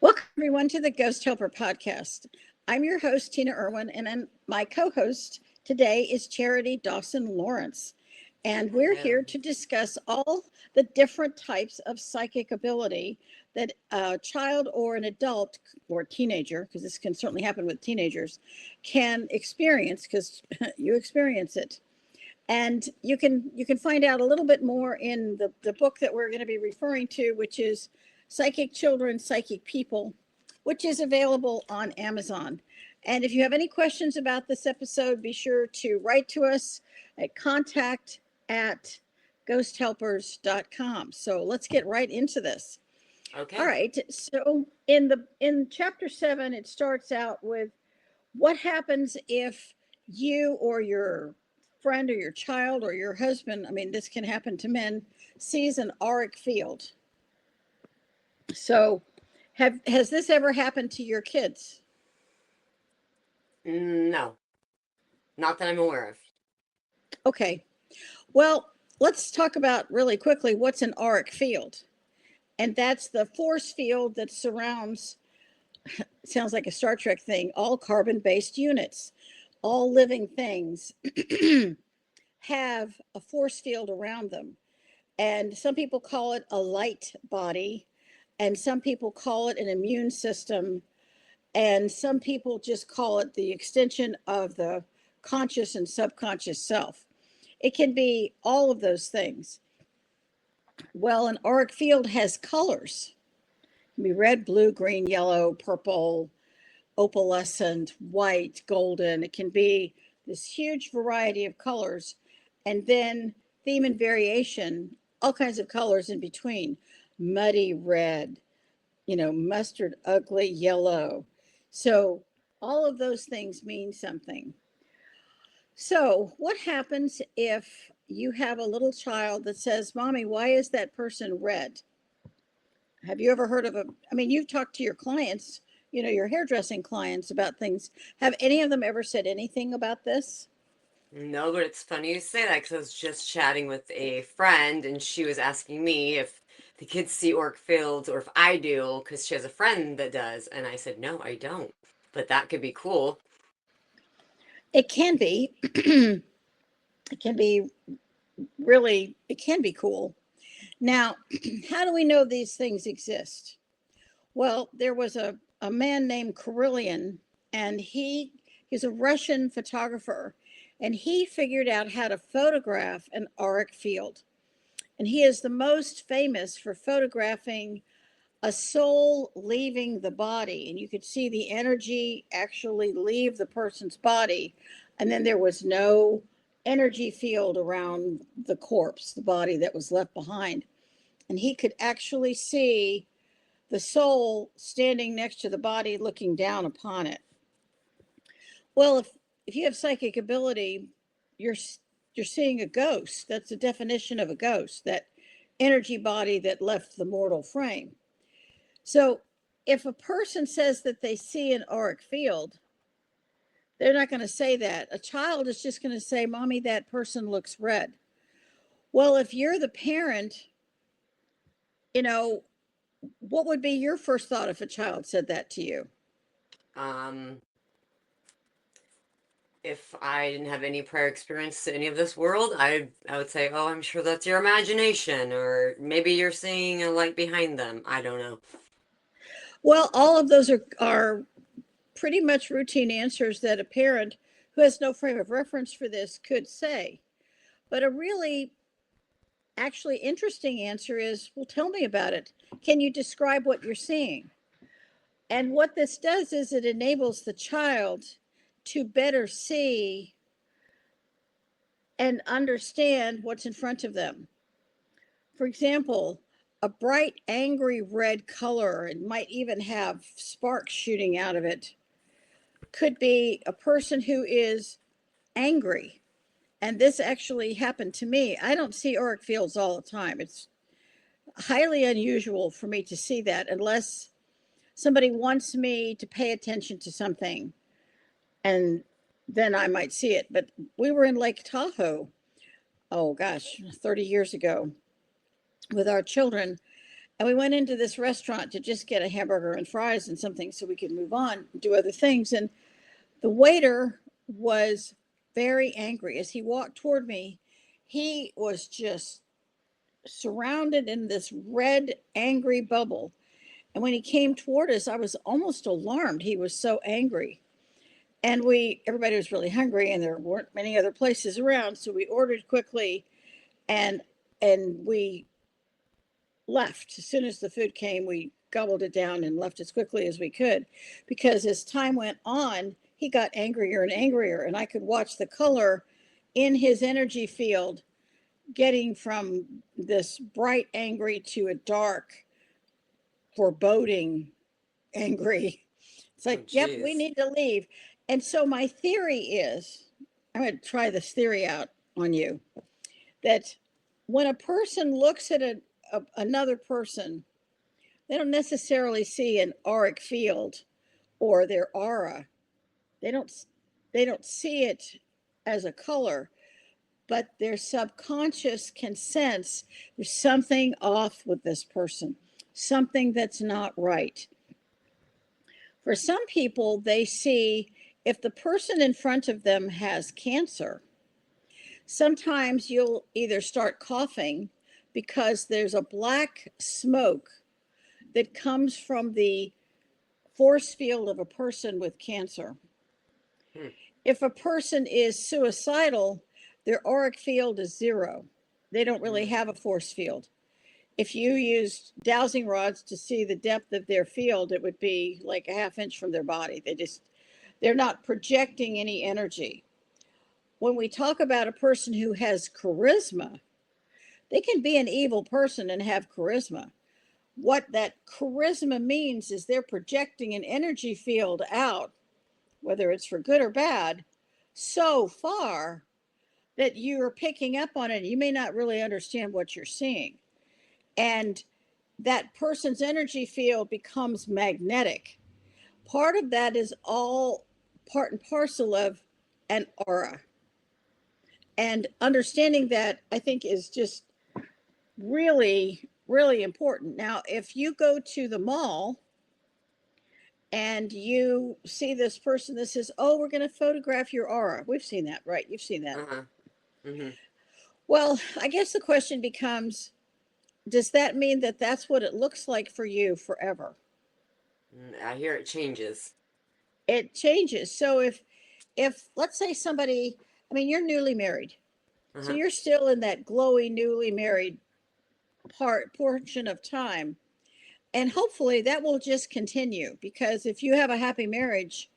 Welcome, everyone, to the Ghost Helper podcast. I'm your host, Tina Erwin, and my co host today is Charity Dawson Lawrence. And we're here Hello. to discuss all the different types of psychic ability that a child or an adult or teenager, because this can certainly happen with teenagers, can experience because you experience it. And you can find out a little bit more in the book that we're going to be referring to, which is Psychic Children, Psychic People, which is available on Amazon. And if you have any questions about this episode, be sure to write to us at contact@ghosthelpers.com. So let's get right into this. All Okay. right. So in chapter 7, it starts out with what happens if you or your friend or your child or your husband, I mean, this can happen to men, sees an auric field. So, has this ever happened to your kids? No, not that I'm aware of. Okay. Well, let's talk about really quickly what's an auric field. And that's the force field that surrounds, sounds like a Star Trek thing, all carbon based units, all living things have a force field around them. And some people call it a light body, and some people call it an immune system, and some people just call it the extension of the conscious and subconscious self. It can be all of those things. Well, an auric field has colors. It can be red, blue, green, yellow, purple, opalescent, white, golden. It can be this huge variety of colors. And then theme and variation, all kinds of colors in between: muddy red, mustard, ugly yellow. So all of those things mean something. So, what happens if you have a little child that says, "Mommy, why is that person red?" Have you ever heard of I mean, you've talked to your clients, your hairdressing clients about things. Have any of them ever said anything about this? No, but it's funny you say that because I was just chatting with a friend and she was asking me if the kids see orc fields or if I do because she has a friend that does. And I said, no, I don't. But that could be cool. It can be. It can be it can be cool. Now, how do we know these things exist? Well, there was a man named Karillian, and he's a Russian photographer, and he figured out how to photograph an auric field. And he is the most famous for photographing a soul leaving the body. And you could see the energy actually leave the person's body. And then there was no energy field around the corpse, the body that was left behind. And he could actually see the soul standing next to the body looking down upon it. Well, if you have psychic ability, you're you're seeing a ghost. That's the definition of a ghost, that energy body that left the mortal frame. So if a person says that they see an auric field, they're not going to say that. A child is just going to say, "Mommy, that person looks red." Well, if you're the parent, you know, what would be your first thought if a child said that to you? Um, if I didn't have any prior experience to any of this world, I would say, oh, I'm sure that's your imagination, or maybe you're seeing a light behind them. I don't know. Well, all of those are pretty much routine answers that a parent who has no frame of reference for this could say. But a really actually interesting answer is, well, tell me about it. Can you describe what you're seeing? And what this does is it enables the child to better see and understand what's in front of them. For example, a bright, angry red color, it might even have sparks shooting out of it, could be a person who is angry. And this actually happened to me. I don't see auric fields all the time. It's highly unusual for me to see that unless somebody wants me to pay attention to something, and then I might see it. But we were in Lake Tahoe, oh gosh, 30 years ago with our children. And we went into this restaurant to just get a hamburger and fries and something so we could move on and do other things. And the waiter was very angry. As he walked toward me, he was just surrounded in this red, angry bubble. And when he came toward us, I was almost alarmed. He was so angry. And everybody was really hungry and there weren't many other places around. So we ordered quickly and we left. As soon as the food came, we gobbled it down and left as quickly as we could, because as time went on, he got angrier and angrier, and I could watch the color in his energy field getting from this bright angry to a dark foreboding angry. It's Oh, like, yep, we geez. need to leave. And so my theory is, I'm going to try this theory out on you, that when a person looks at another person, they don't necessarily see an auric field or their aura. They don't see it as a color, but their subconscious can sense there's something off with this person, something that's not right. For some people, they see if the person in front of them has cancer, sometimes you'll either start coughing because there's a black smoke that comes from the force field of a person with cancer. Hmm. If a person is suicidal, their auric field is zero. They don't really Hmm. have a force field. If you used dowsing rods to see the depth of their field, it would be like a half inch from their body. They're not projecting any energy. When we talk about a person who has charisma, they can be an evil person and have charisma. What that charisma means is they're projecting an energy field out, whether it's for good or bad, so far that you're picking up on it. You may not really understand what you're seeing. And that person's energy field becomes magnetic. Part of that is all part and parcel of an aura. And understanding that, I think, is just really, really important. Now, if you go to the mall and you see this person that says, "Oh, we're going to photograph your aura." We've seen that, right? You've seen that. Uh-huh. Hmm. Well, I guess the question becomes, does that mean that that's what it looks like for you forever? I hear it changes. It changes. So if let's say somebody, I mean, you're newly married. So Uh-huh. you're still in that glowy newly married portion of time. And hopefully that will just continue, because if you have a happy marriage,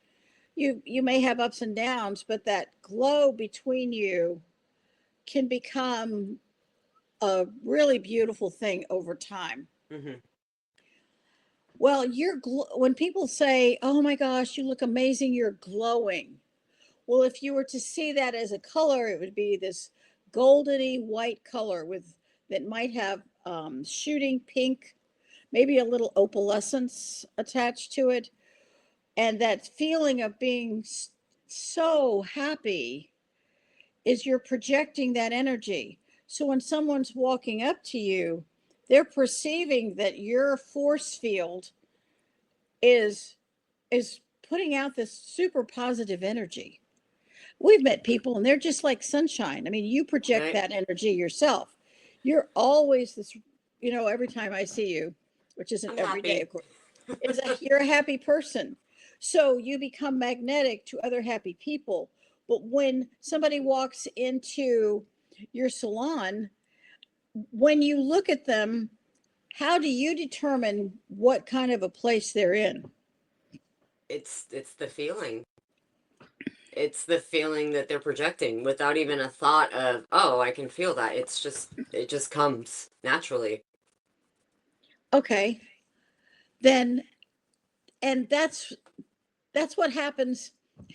you may have ups and downs, but that glow between you can become a really beautiful thing over time. Hmm. Well, when people say, "Oh my gosh, you look amazing, you're glowing." Well, if you were to see that as a color, it would be this goldeny white color with that might have shooting pink, maybe a little opalescence attached to it, and that feeling of being so happy is you're projecting that energy. So when someone's walking up to you, they're perceiving that your force field is is putting out this super positive energy. We've met people and they're just like sunshine. I mean, you project Right? that energy yourself. You're always this, every time I see you, which isn't I'm every day, happy. of course, you're a happy person. So you become magnetic to other happy people. But when somebody walks into your salon, when you look at them, how do you determine what kind of a place they're in? It's the feeling. It's the feeling that they're projecting without even a thought of, oh, I can feel that. It just comes naturally. Okay, then, and that's what happens.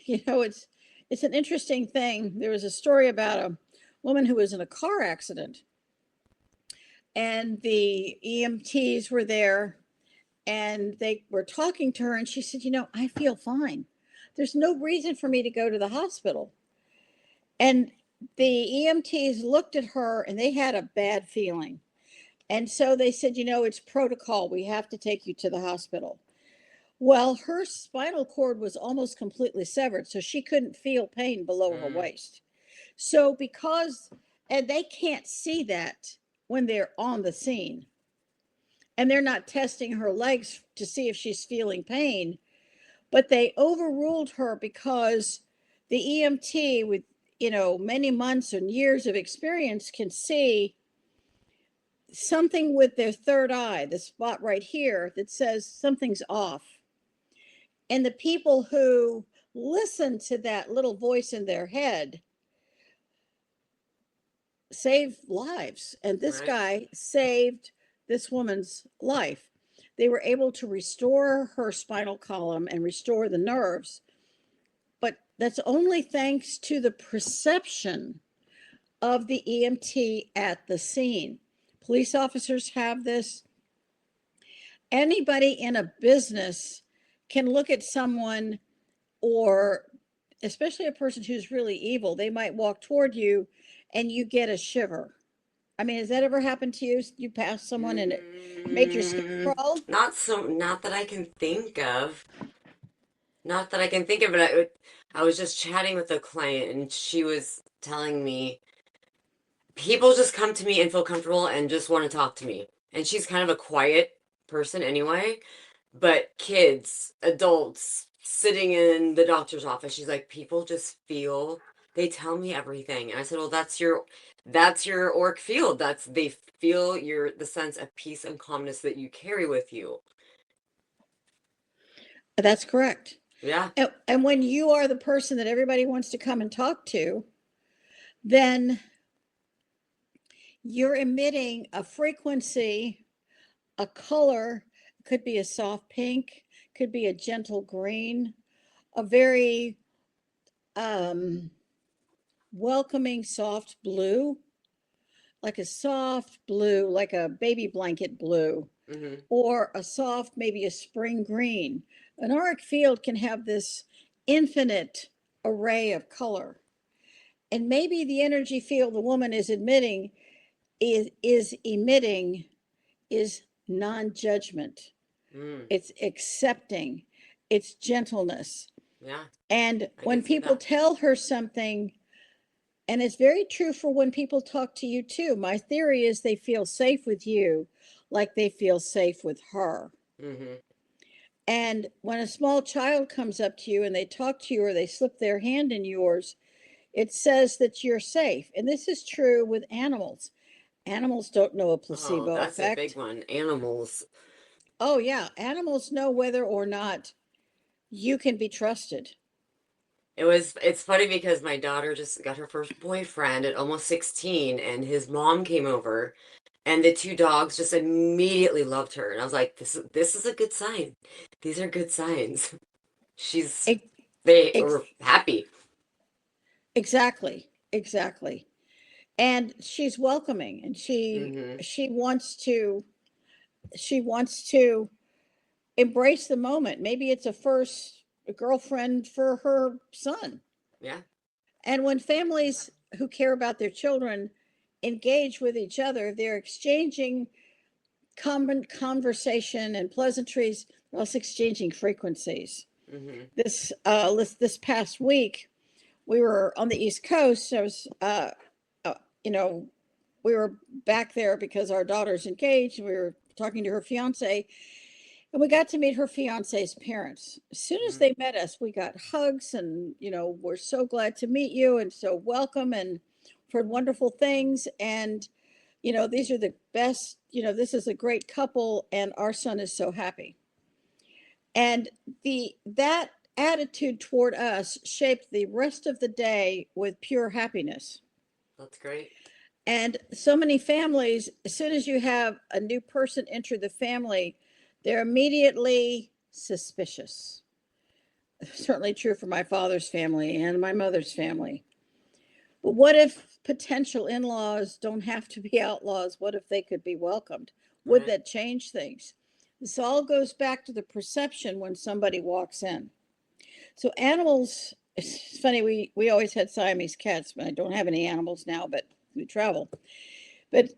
It's an interesting thing. There was a story about a woman who was in a car accident, and the EMTs were there, and they were talking to her, and she said, "I feel fine. There's no reason for me to go to the hospital." And the EMTs looked at her and they had a bad feeling. And so they said, it's protocol. We have to take you to the hospital. Well, her spinal cord was almost completely severed, so she couldn't feel pain below her Mm, waist. So and they can't see that when they're on the scene, and they're not testing her legs to see if she's feeling pain, but they overruled her because the EMT with, many months and years of experience can see something with their third eye, the spot right here that says something's off. And the people who listen to that little voice in their head save lives. And this right. guy saved this woman's life. They were able to restore her spinal column and restore the nerves, but that's only thanks to the perception of the EMT at the scene. Police officers have this. Anybody in a business can look at someone, or especially a person who's really evil, they might walk toward you and you get a shiver. I mean, has that ever happened to you? You passed someone and it made your skin crawl? Not that I can think of. Not that I can think of it. I was just chatting with a client and she was telling me people just come to me and feel comfortable and just want to talk to me. And she's kind of a quiet person anyway. But kids, adults, sitting in the doctor's office, she's like, people just feel, they tell me everything. And I said, well, that's your auric field. They feel the sense of peace and calmness that you carry with you. That's correct. Yeah. And when you are the person that everybody wants to come and talk to, then you're emitting a frequency, a color, could be a soft pink, could be a gentle green, a very welcoming soft blue, like a soft blue, like a baby blanket blue, Hmm. or a soft, maybe a spring green. An auric field can have this infinite array of color. And maybe the energy field the woman is emitting is non-judgment. Mm, It's accepting, it's gentleness. yeah, And I can when see people that. tell her something, and it's very true for when people talk to you too, my theory is they feel safe with you like they feel safe with her. Hmm. And when a small child comes up to you and they talk to you or they slip their hand in yours, it says that you're safe. And this is true with animals. Animals don't know a Oh, placebo that's a big effect. one. Animals. Oh, yeah. Animals know whether or not you can be trusted. It's funny because my daughter just got her first boyfriend at almost 16 and his mom came over and the two dogs just immediately loved her. And I was like, this is a good sign. These are good signs. She's Ex- they ex- were happy. exactly. Exactly. And she's welcoming, and Hmm. she wants to she wants to embrace the moment. Maybe it's a girlfriend for her son. Yeah. And when families who care about their children engage with each other, they're exchanging common conversation and pleasantries, also exchanging frequencies. Hmm. This past week, we were on the East Coast. I was, uh, you know, we were back there because our daughter's engaged. We were talking to her fiance, and we got to meet her fiance's parents. As soon as Hmm. they met us, we got hugs and, we're so glad to meet you and so welcome and heard wonderful things. And, these are the best, this is a great couple and our son is so happy. And that attitude toward us shaped the rest of the day with pure happiness. That's great. And so many families, as soon as you have a new person enter the family, they're immediately suspicious. Certainly true for my father's family and my mother's family. But what if potential in laws don't have to be outlaws? What if they could be welcomed? Would Right. that change things? This all goes back to the perception when somebody walks in. So, animals, it's funny, we always had Siamese cats, but I don't have any animals now, but we travel. But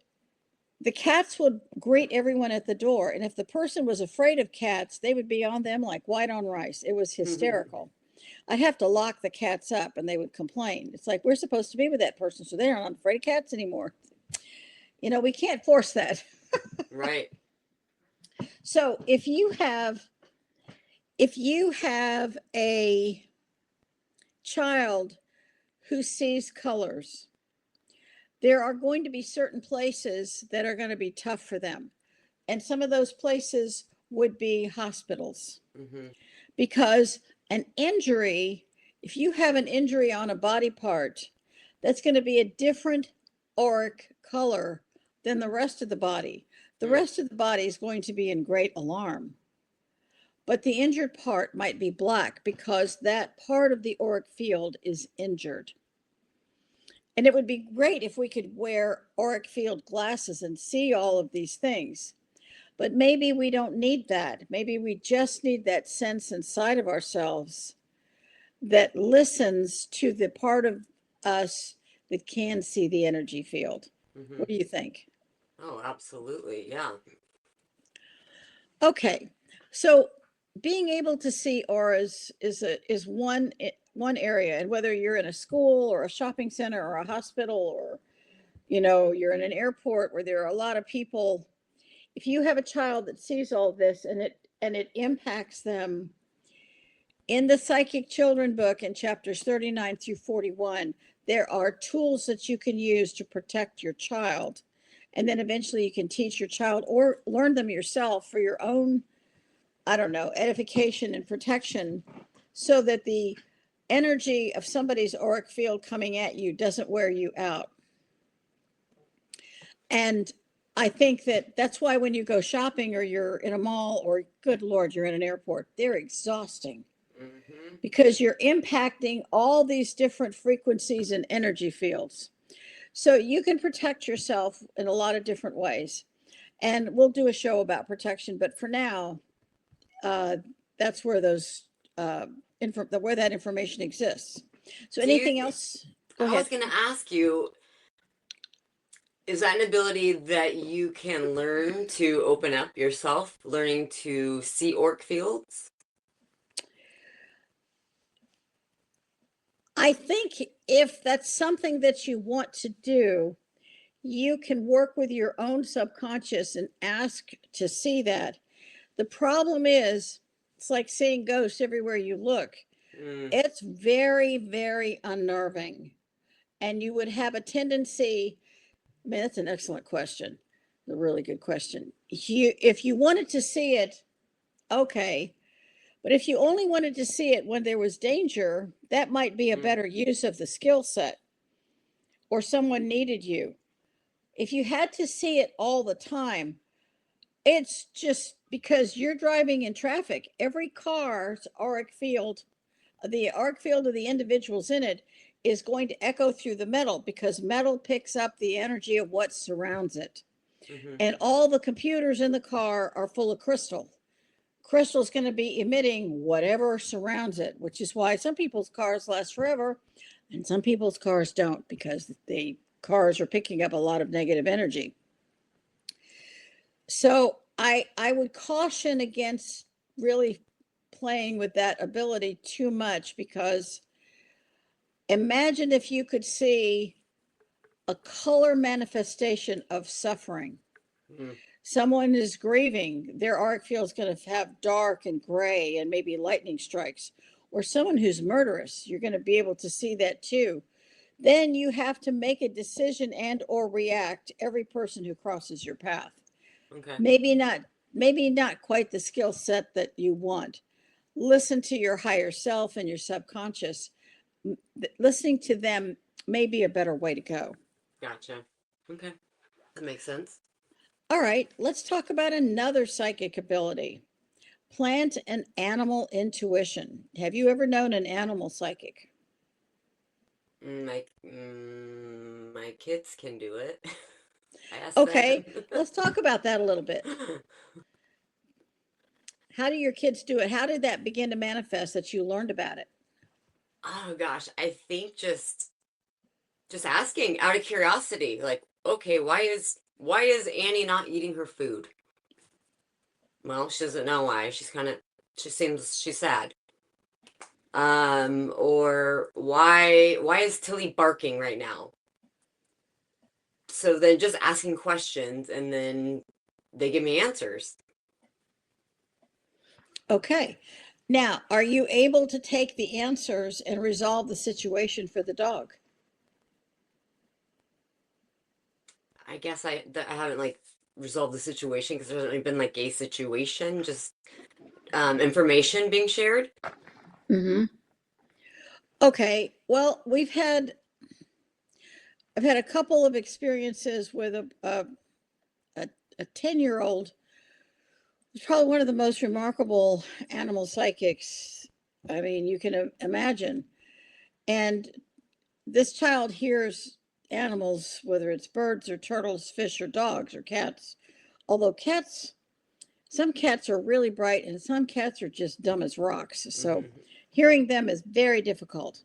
the cats would greet everyone at the door. And if the person was afraid of cats, they would be on them like white on rice. It was hysterical. I'd have to lock the cats up and they would complain. It's like, we're supposed to be with that person, so they're not afraid of cats anymore. We can't force that. Right. So if you have a child who sees colors, there are going to be certain places that are going to be tough for them. And some of those places would be hospitals. Because an injury, if you have an injury on a body part, that's going to be a different auric color than the rest of the body. The rest of the body is going to be in great alarm. But the injured part might be black because that part of the auric field is injured. And it would be great if we could wear auric field glasses and see all of these things. But maybe we don't need that. Maybe we just need that sense inside of ourselves that listens to the part of us that can see the energy field. What do you think? Oh, absolutely. Yeah. Okay. So being able to see auras is one area, and whether you're in a school or a shopping center or a hospital, or you're in an airport where there are a lot of people, if you have a child that sees all this and it impacts them, in the Psychic Children book in chapters 39 through 41, there are tools that you can use to protect your child. And then eventually you can teach your child or learn them yourself for your own, I don't know, edification and protection, so that the energy of somebody's auric field coming at you doesn't wear you out. And I think that's why when you go shopping or you're in a mall or, good Lord, you're in an airport, they're exhausting. Because you're impacting all these different frequencies and energy fields. So you can protect yourself in a lot of different ways. And we'll do a show about protection. But for now, that's where where that information exists. So anything else? Go ahead. I was going to ask you, is that an ability that you can learn to open up yourself, learning to see auric fields? I think if that's something that you want to do, you can work with your own subconscious and ask to see that. The problem is, it's like seeing ghosts everywhere you look. It's very, very unnerving. And you would have a tendency, man, that's an excellent question. A really good question. If you wanted to see it, okay. But if you only wanted to see it when there was danger, that might be a better use of the skill set, or someone needed you. If you had to see it all the time, it's just because you're driving in traffic. Every car's auric field, the auric field of the individuals in it, is going to echo through the metal, because metal picks up the energy of what surrounds it. And all the computers in the car are full of crystal. Crystal is going to be emitting whatever surrounds it, which is why some people's cars last forever and some people's cars don't, because the cars are picking up a lot of negative energy. So I would caution against really playing with that ability too much, because imagine if you could see a color manifestation of suffering. Someone is grieving, their auric field is going to have dark and gray and maybe lightning strikes. Or someone who's murderous, you're going to be able to see that too. Then you have to make a decision and or react every person who crosses your path. Okay. Maybe not quite the skill set that you want. Listen to your higher self and your subconscious. Listening to them may be a better way to go. Gotcha. Okay. That makes sense. All right, let's talk about another psychic ability. Plant and animal intuition. Have you ever known an animal psychic? My kids can do it. I asked Okay, them. let's talk about that a little bit. How do your kids do it? How did that begin to manifest that you learned about it? Oh gosh, I think just asking out of curiosity, like, okay, why is Why is Annie not eating her food? Well, she doesn't know why. She seems she's sad. Or why is Tilly barking right now? So then just asking questions and then they give me answers. Okay. Now, are you able to take the answers and resolve the situation for the dog? I guess I haven't like resolved the situation because there's only been like a situation, just information being shared. Mm-hmm. Okay. Well, I've had a couple of experiences with a 10-year-old who's probably one of the most remarkable animal psychics. I mean, you can imagine. And this child hears animals, whether it's birds or turtles, fish or dogs or cats. Although some cats are really bright and some cats are just dumb as rocks. So Hmm. hearing them is very difficult.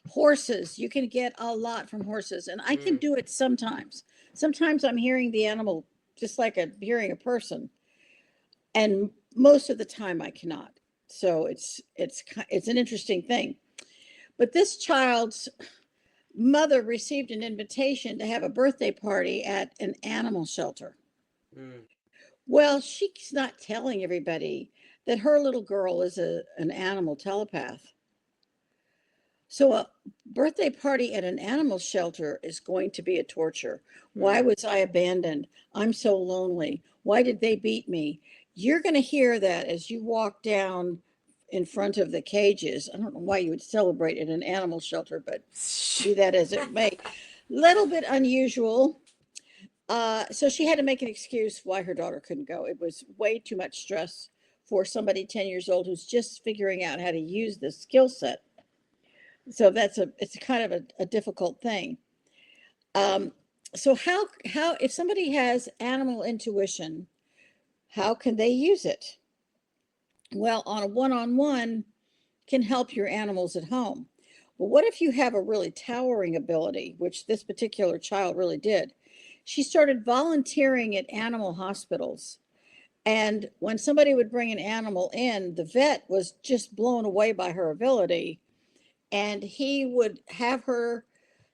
Horses, you can get a lot from horses, and I can Mm. do it sometimes. Sometimes I'm hearing the animal just like hearing a person, and most of the time I cannot. So it's an interesting thing. But this child's mother received an invitation to have a birthday party at an animal shelter. Mm. Well, she's not telling everybody that her little girl is an animal telepath. So a birthday party at an animal shelter is going to be a torture. Why Mm. was I abandoned? I'm so lonely. Why did they beat me? You're going to hear that as you walk down in front of the cages. I don't know why you would celebrate at an animal shelter, but be that as it may. Little bit unusual. So she had to make an excuse why her daughter couldn't go. It was way too much stress for somebody 10 years old who's just figuring out how to use this skill set. So it's kind of a difficult thing. Um, so how if somebody has animal intuition, how can they use it? Well, on a one-on-one can help your animals at home. But what if you have a really towering ability, which this particular child really did? She started volunteering at animal hospitals. And when somebody would bring an animal in, the vet was just blown away by her ability. And he would have her,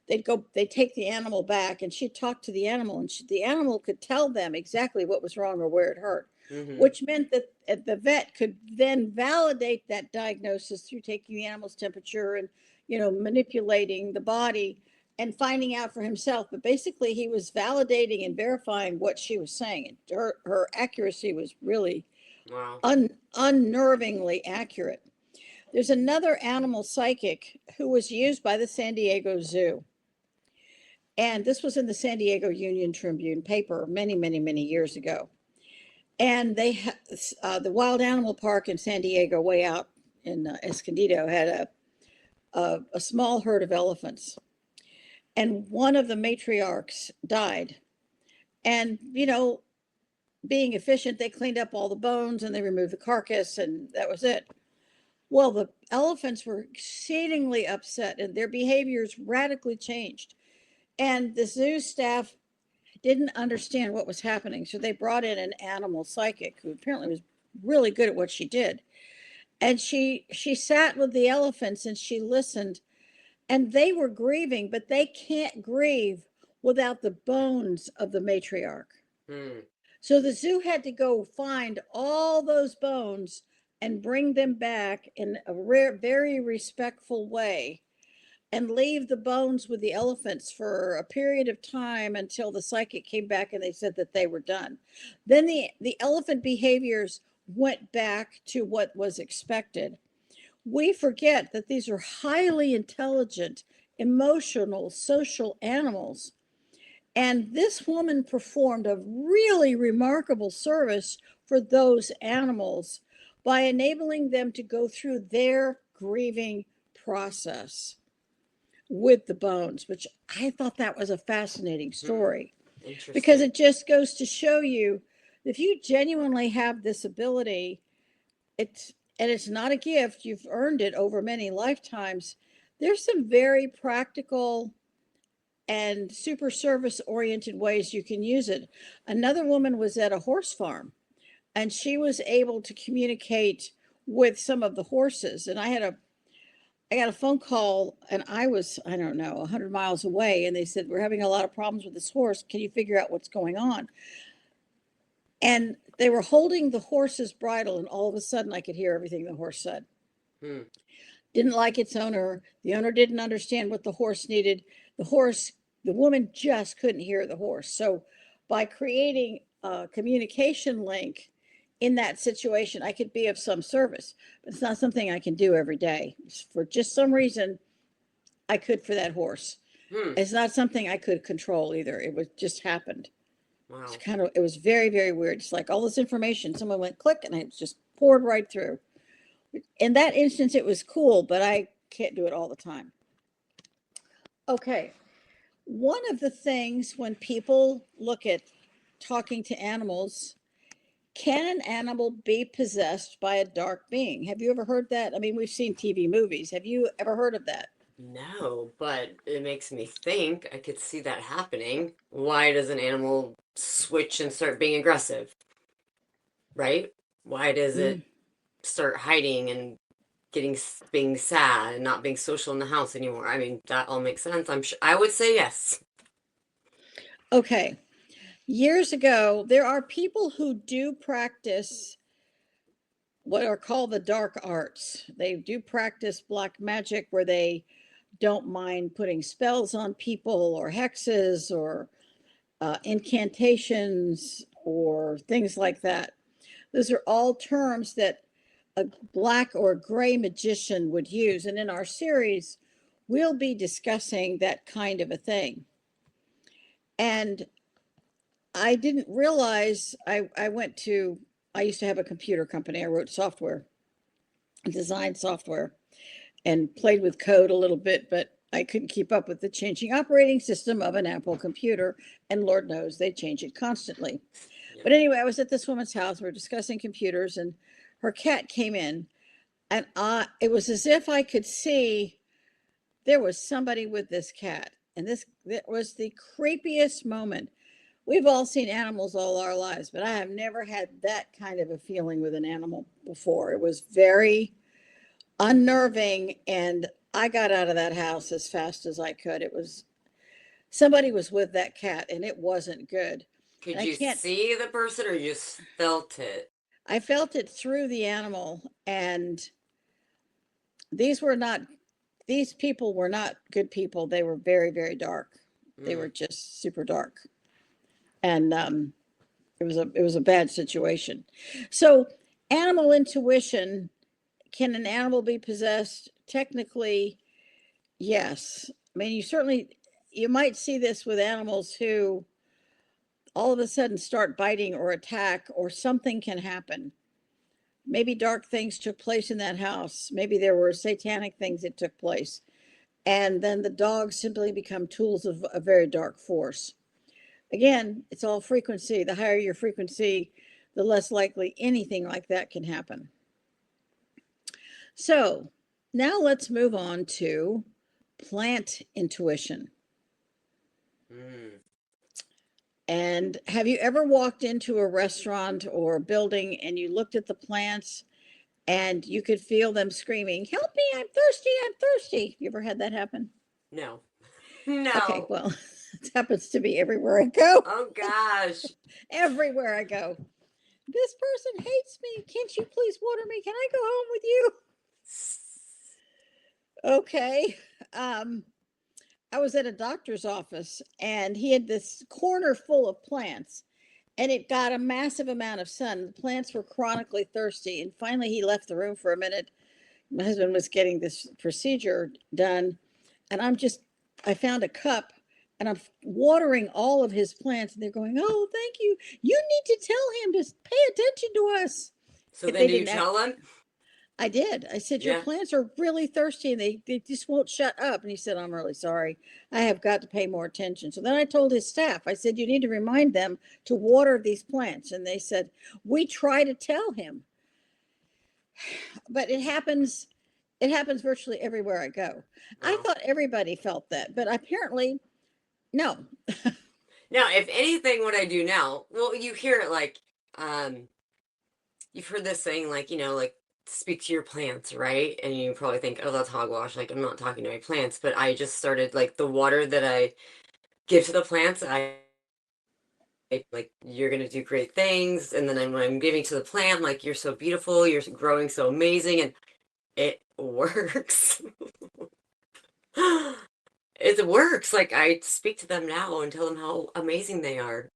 they'd take the animal back and she'd talk to the animal, and the animal could tell them exactly what was wrong or where it hurt, Hmm. which meant that the vet could then validate that diagnosis through taking the animal's temperature and, manipulating the body and finding out for himself. But basically, he was validating and verifying what she was saying. Her accuracy was really Wow. unnervingly accurate. There's another animal psychic who was used by the San Diego Zoo. And this was in the San Diego Union Tribune paper many, many, many years ago. And the Wild Animal Park in San Diego, way out in Escondido, had a small herd of elephants. And one of the matriarchs died. And, being efficient, they cleaned up all the bones and they removed the carcass, and that was it. Well, the elephants were exceedingly upset and their behaviors radically changed. And the zoo staff didn't understand what was happening. So they brought in an animal psychic who apparently was really good at what she did. And she sat with the elephants and she listened, and they were grieving, but they can't grieve without the bones of the matriarch. Mm. So the zoo had to go find all those bones and bring them back in a very respectful way and leave the bones with the elephants for a period of time until the psychic came back and they said that they were done. Then the elephant behaviors went back to what was expected. We forget that these are highly intelligent, emotional, social animals. And this woman performed a really remarkable service for those animals by enabling them to go through their grieving process with the bones, which I thought that was a fascinating Hmm. story because Interesting. it just goes to show you if you genuinely have this ability, it's not a gift, you've earned it over many lifetimes. There's some very practical and super service oriented ways you can use it. Another woman was at a horse farm, and she was able to communicate with some of the horses. And I got a phone call, and I was, I don't know, 100 miles away, and they said, "We're having a lot of problems with this horse. Can you figure out what's going on?" And they were holding the horse's bridle, and all of a sudden I could hear everything the horse said. Hmm. Didn't like its owner. The owner didn't understand what the horse needed. The woman just couldn't hear the horse. So by creating a communication link in that situation, I could be of some service. But it's not something I can do every day. For just some reason, I could for that horse. Hmm. It's not something I could control either. It was just happened. Wow. It was very, very weird. It's like all this information, someone went click and it just poured right through. In that instance, it was cool, but I can't do it all the time. Okay. One of the things when people look at talking to animals, can an animal be possessed by a dark being? Have you ever heard that? I mean, we've seen TV movies. Have you ever heard of that? No, but it makes me think I could see that happening. Why does an animal switch and start being aggressive? Right? Why does Mm, it start hiding and being sad and not being social in the house anymore? I mean, that all makes sense. I'm sure I would say yes. okay. Years ago, there are people who do practice what are called the dark arts. They do practice black magic where they don't mind putting spells on people or hexes or incantations or things like that. Those are all terms that a black or gray magician would use. And in our series, we'll be discussing that kind of a thing. And I didn't realize I used to have a computer company. I wrote software, designed software, and played with code a little bit, but I couldn't keep up with the changing operating system of an Apple computer. And Lord knows they change it constantly. Yeah. But anyway, I was at this woman's house. We were discussing computers, and her cat came in, and it was as if I could see there was somebody with this cat. And that was the creepiest moment. We've all seen animals all our lives, but I have never had that kind of a feeling with an animal before. It was very unnerving, and I got out of that house as fast as I could. It was somebody was with that cat, and it wasn't good. And Could I you can't see the person or you just felt it? I felt it through the animal, and these were not these people were not good people. They were very, very dark. They Mm. were just super dark. And it was a bad situation. So animal intuition, can an animal be possessed? Technically, yes. I mean, you might see this with animals who all of a sudden start biting or attack, or something can happen. Maybe dark things took place in that house. Maybe there were satanic things that took place. And then the dogs simply become tools of a very dark force. Again, it's all frequency. The higher your frequency, the less likely anything like that can happen. So now let's move on to plant intuition. Mm. And have you ever walked into a restaurant or a building and you looked at the plants and you could feel them screaming, "Help me, I'm thirsty, I'm thirsty." You ever had that happen? No. Okay, No. well, it happens to me everywhere I go. Oh gosh. Everywhere I go. This person hates me. Can't you please water me? Can I go home with you? Okay. Um, I was at a doctor's office, and he had this corner full of plants, and it got a massive amount of sun. The plants were chronically thirsty, and finally he left the room for a minute. My husband was getting this procedure done, and I found a cup, and I'm watering all of his plants, and they're going, "Oh, thank you. You need to tell him to pay attention to us." So then They do you didn't act. tell them? I did. I said, "Your Yeah. plants are really thirsty, and they just won't shut up." And he said, "I'm really sorry. I have got to pay more attention." So then I told his staff, I said, "You need to remind them to water these plants." And they said, "We try to tell him." But it happens virtually everywhere I go. I Wow. thought everybody felt that, but apparently No. Now, if anything, what I do now, well, you hear it like, um, you've heard this saying, like, like speak to your plants, right? And you probably think, oh, that's hogwash. Like, I'm not talking to my plants, but I just started like the water that I give to the plants. Like, you're gonna do great things, and then when I'm giving to the plant, like, you're so beautiful, you're growing so amazing, and it works. It works. Like, I speak to them now and tell them how amazing they are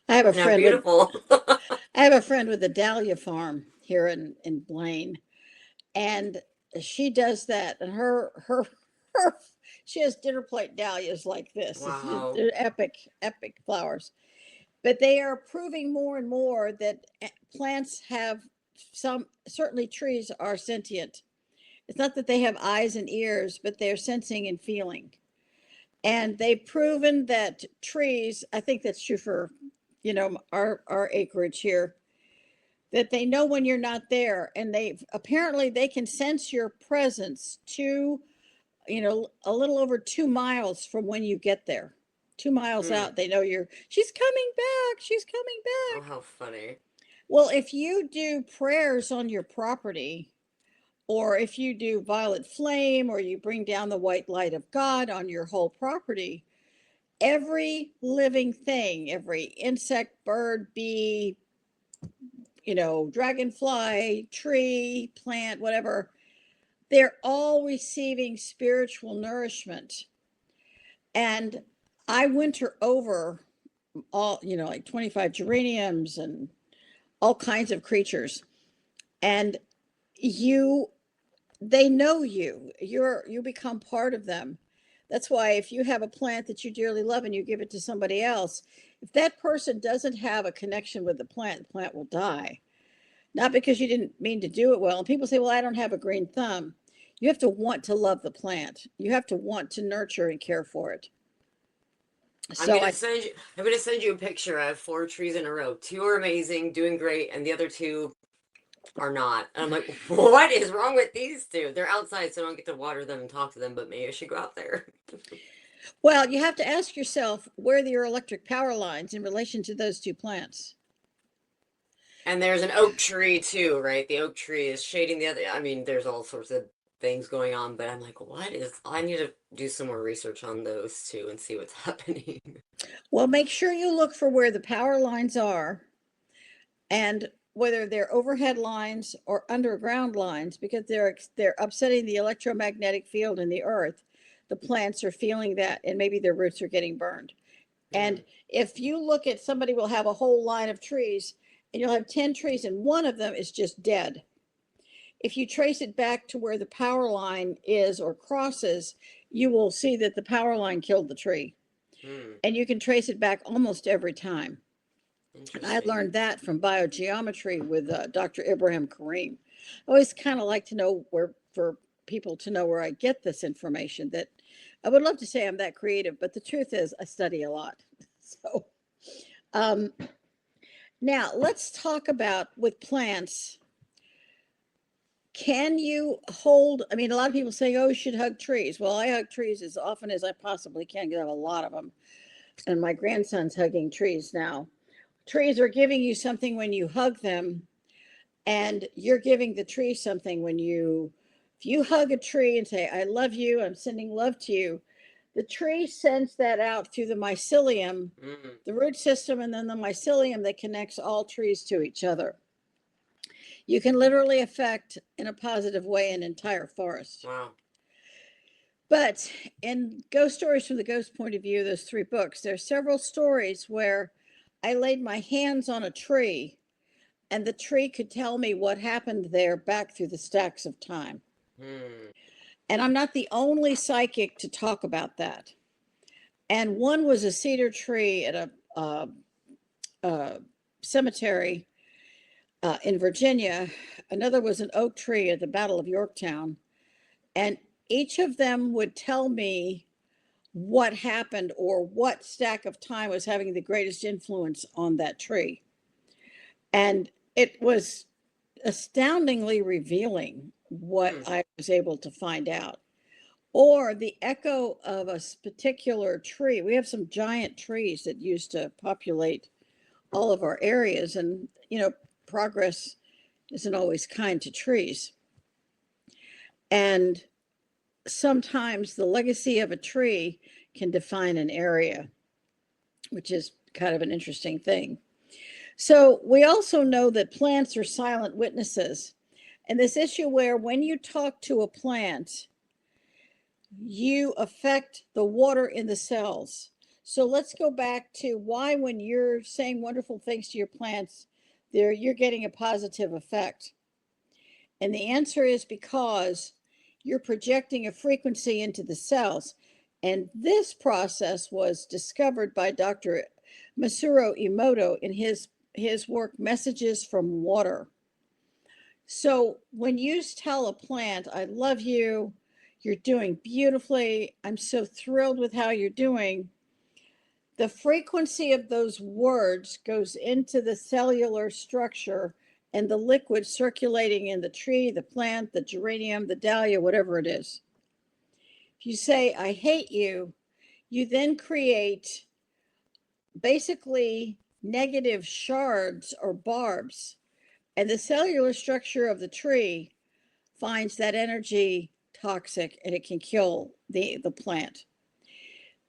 I have a and how friend with beautiful. I have a friend with a dahlia farm here in Blaine, and she does that, and her she has dinner plate dahlias like this. Wow. They're epic flowers. But they are proving more and more that plants have some, certainly trees are sentient. It's not that they have eyes and ears, but they're sensing and feeling. And they've proven that trees, I think that's true for, our acreage here, that they know when you're not there, and they can sense your presence a little over 2 miles from when you get there. 2 miles Hmm. out, they know she's coming back, she's coming Oh, back. how funny. Well, if you do prayers on your property, or if you do violet flame, or you bring down the white light of God on your whole property, every living thing, every insect, bird, bee, dragonfly, tree, plant, whatever, they're all receiving spiritual nourishment. And I winter over all, like 25 geraniums and all kinds of creatures. And you they know you become part of them. That's why if you have a plant that you dearly love and you give it to somebody else, if that person doesn't have a connection with the plant will die. Not because you didn't mean to do it well. And people say, well, I don't have a green thumb. You have to want to love the plant. You have to want to nurture and care for it. I'm So gonna I send you I'm gonna send you a picture. I have 4 trees in a row. Two are amazing, doing great, and the other two are not. And I'm like, what is wrong with these two? They're outside, so I don't get to water them and talk to them, but maybe I should go out there. Well, you have to ask yourself where are your electric power lines in relation to those two plants. And there's an oak tree too, right? The oak tree is shading the other. I mean, there's all sorts of things going on, but I'm like, I need to do some more research on those two and see what's happening. Well, make sure you look for where the power lines are, and whether they're overhead lines or underground lines, because they're upsetting the electromagnetic field in the earth. The plants are feeling that, and maybe their roots are getting burned. Hmm. And if you look at, somebody will have a whole line of trees, and you'll have 10 trees and one of them is just dead. If you trace it back to where the power line is or crosses, you will see that the power line killed the tree. Hmm. And you can trace it back almost every time. And I Interesting. learned that from biogeometry with Dr. Ibrahim Kareem. I always kind of like to know for people to know where I get this information. That I would love to say I'm that creative, but the truth is I study a lot. So um, now let's talk about with plants. Can you hold? I mean, a lot of people say, "Oh, you should hug trees." Well, I hug trees as often as I possibly can because I have a lot of them, and my grandson's hugging trees now. Trees are giving you something when you hug them, and you're giving the tree something if you hug a tree and say, I love you, I'm sending love to you, the tree sends that out through the mycelium, Hmm. the root system, and then the mycelium that connects all trees to each other. You can literally affect in a positive way an entire forest. Wow. But in Ghost Stories from the Ghost Point of View, those 3 books, there are several stories where I laid my hands on a tree and the tree could tell me what happened there back through the stacks of time. Hmm. And I'm not the only psychic to talk about that. And one was a cedar tree at a cemetery in Virginia. Another was an oak tree at the Battle of Yorktown. And each of them would tell me what happened or what stack of time was having the greatest influence on that tree. And it was astoundingly revealing what Hmm. I was able to find out. or the echo of a particular tree. We have some giant trees that used to populate all of our areas, and progress isn't always kind to trees. And sometimes the legacy of a tree can define an area, which is kind of an interesting thing. So we also know that plants are silent witnesses. And this issue where when you talk to a plant, you affect the water in the cells. So let's go back to why, when you're saying wonderful things to your plants, you're getting a positive effect. And the answer is because you're projecting a frequency into the cells. And this process was discovered by Dr. Masaru Emoto in his work, Messages from Water. So when you tell a plant, I love you, you're doing beautifully, I'm so thrilled with how you're doing, the frequency of those words goes into the cellular structure and the liquid circulating in the tree, the plant, the geranium, the dahlia, whatever it is. If you say, I hate you, you then create basically negative shards or barbs, and the cellular structure of the tree finds that energy toxic, and it can kill the plant.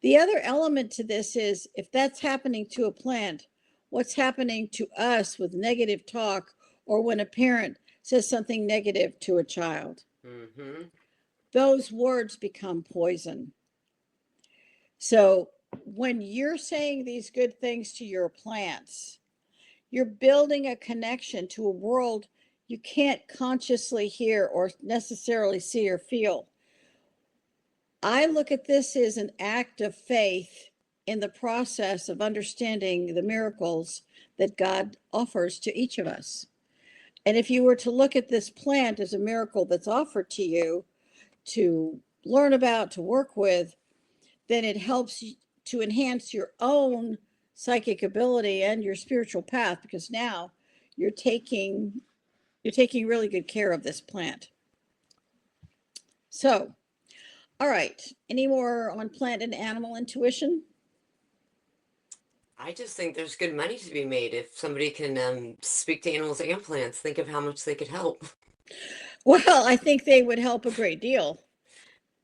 The other element to this is, if that's happening to a plant, what's happening to us with negative talk, or when a parent says something negative to a child? Mm-hmm. Those words become poison. So when you're saying these good things to your plants, you're building a connection to a world you can't consciously hear or necessarily see or feel. I look at this as an act of faith in the process of understanding the miracles that God offers to each of us. And if you were to look at this plant as a miracle that's offered to you to learn about, to work with, then it helps you to enhance your own psychic ability and your spiritual path, because now you're taking really good care of this plant. So, all right, any more on plant and animal intuition? I just think there's good money to be made if somebody can speak to animals and plants. Think of how much they could help. Well, I think they would help a great deal.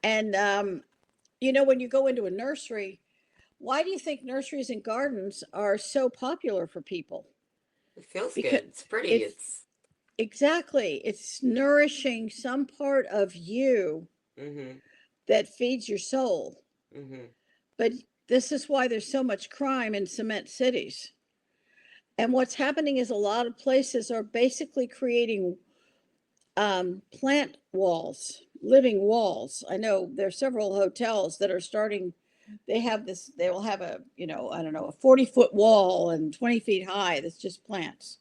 And when you go into a nursery, why do you think nurseries and gardens are so popular for people? It feels Because good. It's pretty. it's exactly, it's nourishing some part of you Mm-hmm. that feeds your soul. Mm-hmm. But this is why there's so much crime in cement cities. And what's happening is a lot of places are basically creating plant walls, living walls. I know there are several hotels that are starting. They will have a, I don't know, a 40-foot wall and 20 feet high that's just plants.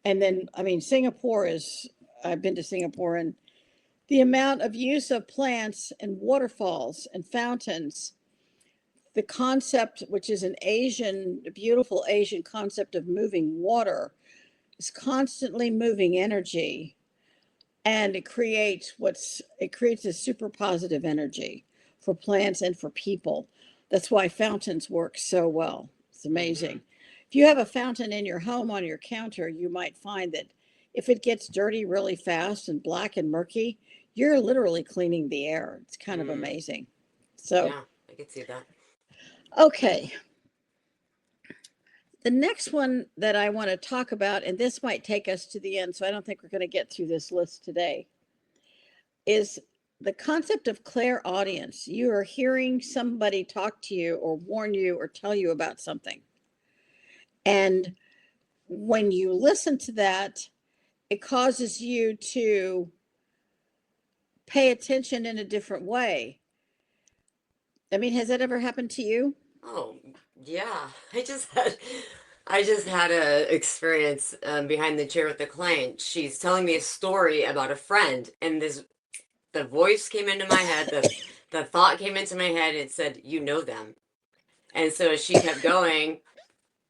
And then, I mean, I've been to Singapore, and the amount of use of plants and waterfalls and fountains, the concept, which is a beautiful Asian concept of moving water, is constantly moving energy, and it creates a super positive energy for plants and for people. That's why fountains work so well. It's amazing. Mm-hmm. If you have a fountain in your home on your counter, you might find that if it gets dirty really fast and black and murky, you're literally cleaning the air. It's kind of amazing. So, Yeah, I could see that. okay. The next one that I want to talk about, and this might take us to the end, so I don't think we're going to get through this list today, is the concept of clairaudience. You are hearing somebody talk to you or warn you or tell you about something. And when you listen to that, it causes you to pay attention in a different way. I mean, has that ever happened to you? Oh, yeah. I just had a experience behind the chair with the client. She's telling me a story about a friend, and the voice came into my head, the thought came into my head, and it said, "You know them." And so as she kept going,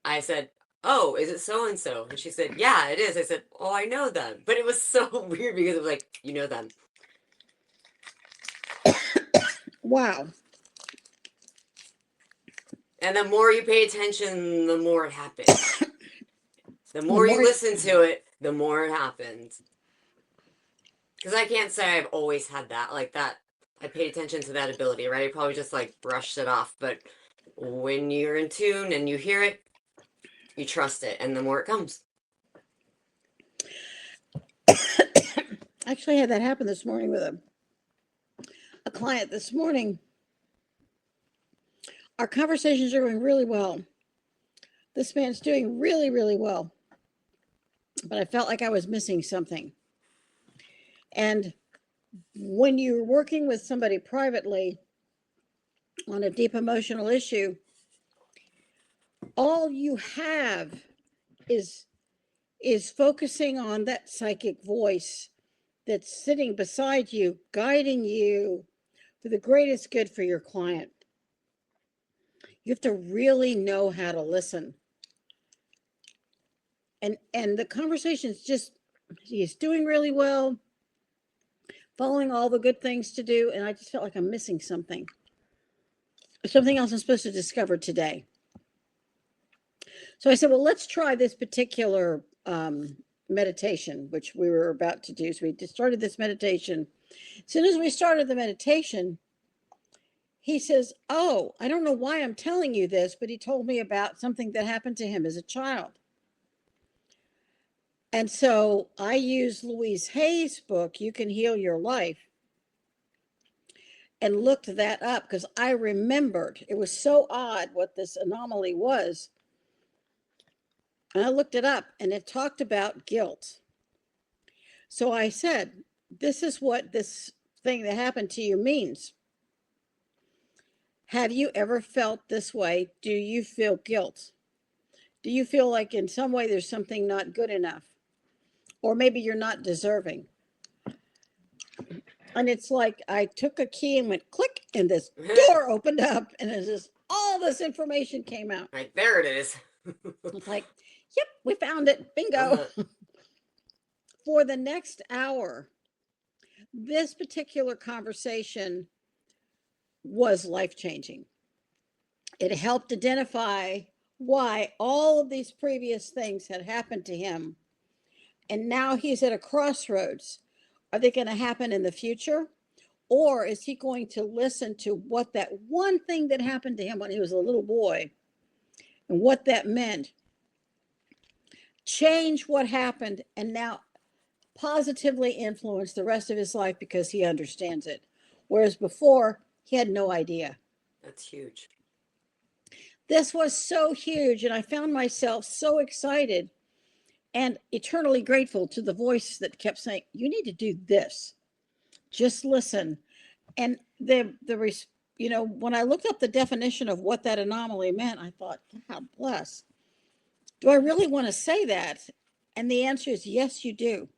I said, "Oh, is it so and so?" And she said, "Yeah, it is." I said, "Oh, I know them." But it was so weird because it was like, "You know them." Wow. And the more you pay attention, the more it happens. The The more you more, listen to it, the more it happens. Because I can't say I've always had that. Like that, I paid attention to that ability, right? I probably just like brushed it off. But when you're in tune and you hear it, you trust it. And the more it comes. actually had that happen this morning with a client this morning. Our conversations are going really well. This man's doing really, really well. But I felt like I was missing something. And when you're working with somebody privately on a deep emotional issue, all you have is focusing on that psychic voice that's sitting beside you, guiding you for the greatest good for your client. You have to really know how to listen. And the conversation's just, he's doing really well, following all the good things to do, and I just felt like I'm missing something else I'm supposed to discover today. So I said, well, let's try this particular meditation, which we were about to do. So we started this meditation. As soon as we started the meditation, he says, oh, I don't know why I'm telling you this, but he told me about something that happened to him as a child. And so I used Louise Hay's book, You Can Heal Your Life, and looked that up because I remembered. It was so odd what this anomaly was. And I looked it up, and it talked about guilt. So I said, this is what this thing that happened to you means. Have you ever felt this way? Do you feel guilt? Do you feel like in some way there's something not good enough? Or maybe you're not deserving? And it's like I took a key and went click, and this door opened up, and it's just all this information came out. Right, there it is. It's like, yep, we found it. Bingo. For the next hour, this particular conversation was life-changing. It helped identify why all of these previous things had happened to him. And now he's at a crossroads. Are they going to happen in the future? Or is he going to listen to what that one thing that happened to him when he was a little boy and what that meant? Change what happened and now positively influence the rest of his life because he understands it. Whereas before, he had no idea. That's huge. This was so huge, and I found myself so excited and eternally grateful to the voice that kept saying, you need to do this. Just listen. And when I looked up the definition of what that anomaly meant, I thought, God bless. Do I really want to say that? And the answer is yes, you do.